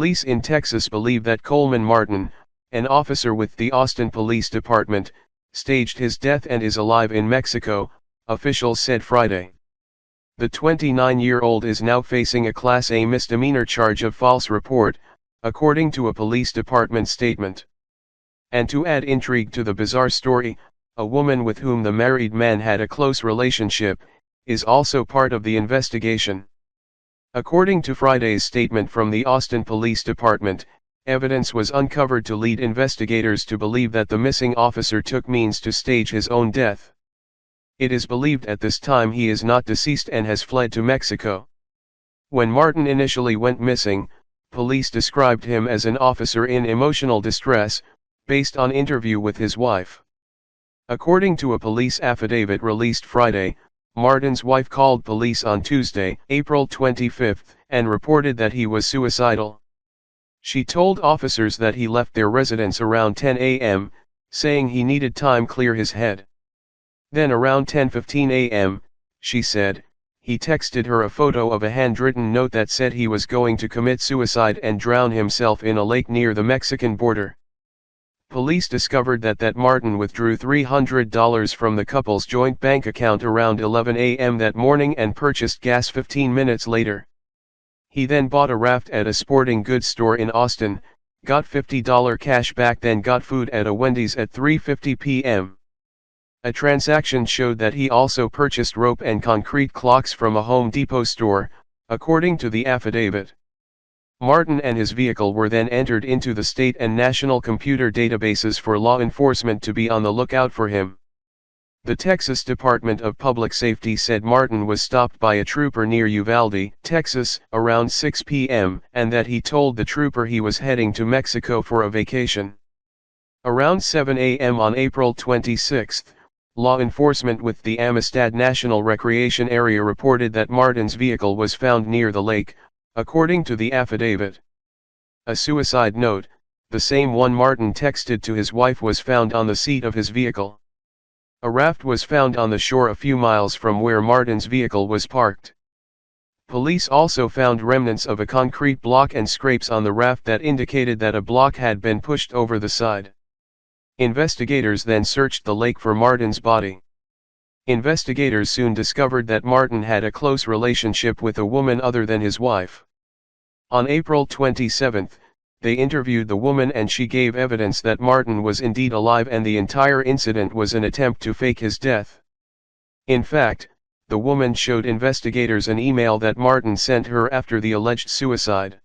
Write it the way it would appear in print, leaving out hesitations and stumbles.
Police in Texas believe that Coleman Martin, an officer with the Austin Police Department, staged his death and is alive in Mexico, officials said Friday. The 29-year-old is now facing a Class A misdemeanor charge of false report, according to a police department statement. And to add intrigue to the bizarre story, a woman with whom the married man had a close relationship, is also part of the investigation. According to Friday's statement from the Austin Police Department, evidence was uncovered to lead investigators to believe that the missing officer took means to stage his own death. It is believed at this time he is not deceased and has fled to Mexico. When Martin initially went missing, police described him as an officer in emotional distress, based on interview with his wife. According to a police affidavit released Friday, Martin's wife called police on Tuesday, April 25, and reported that he was suicidal. She told officers that he left their residence around 10 a.m., saying he needed time to clear his head. Then around 10:15 a.m., she said, he texted her a photo of a handwritten note that said he was going to commit suicide and drown himself in a lake near the Mexican border. Police discovered that Martin withdrew $300 from the couple's joint bank account around 11 a.m. that morning and purchased gas 15 minutes later. He then bought a raft at a sporting goods store in Austin, got $50 cash back, then got food at a Wendy's at 3:50 p.m. A transaction showed that he also purchased rope and concrete clocks from a Home Depot store, according to the affidavit. Martin and his vehicle were then entered into the state and national computer databases for law enforcement to be on the lookout for him. The Texas Department of Public Safety said Martin was stopped by a trooper near Uvalde, Texas, around 6 p.m., and that he told the trooper he was heading to Mexico for a vacation. Around 7 a.m. on April 26, law enforcement with the Amistad National Recreation Area reported that Martin's vehicle was found near the lake, according to the affidavit. A suicide note, the same one Martin texted to his wife, was found on the seat of his vehicle. A raft was found on the shore a few miles from where Martin's vehicle was parked. Police also found remnants of a concrete block and scrapes on the raft that indicated that a block had been pushed over the side. Investigators then searched the lake for Martin's body. Investigators soon discovered that Martin had a close relationship with a woman other than his wife. On April 27, they interviewed the woman and she gave evidence that Martin was indeed alive and the entire incident was an attempt to fake his death. In fact, the woman showed investigators an email that Martin sent her after the alleged suicide.